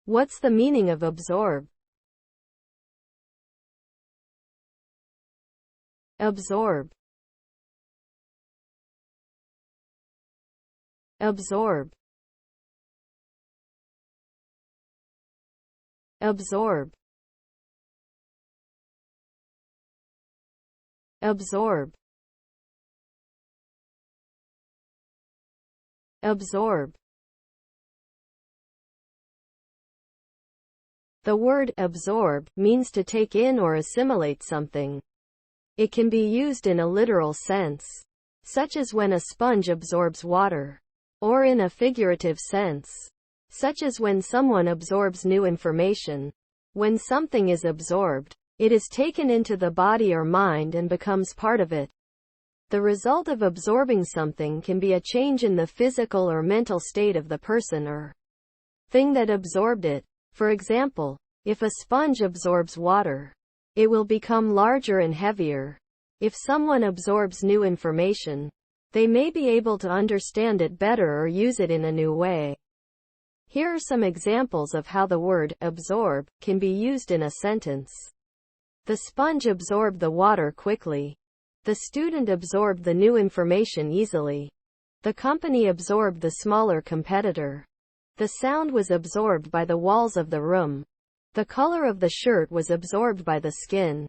What's the meaning of absorb? Absorb. Absorb. Absorb. Absorb. Absorb. The word absorb means to take in or assimilate something. It can be used in a literal sense, such as when a sponge absorbs water, or in a figurative sense, such as when someone absorbs new information. When something is absorbed, it is taken into the body or mind and becomes part of it. The result of absorbing something can be a change in the physical or mental state of the person or thing that absorbed it. For example, if a sponge absorbs water, it will become larger and heavier. If someone absorbs new information, they may be able to understand it better or use it in a new way. Here are some examples of how the word absorb can be used in a sentence. The sponge absorbed the water quickly. The student absorbed the new information easily. The company absorbed the smaller competitor. The sound was absorbed by the walls of the room. The color of the shirt was absorbed by the skin.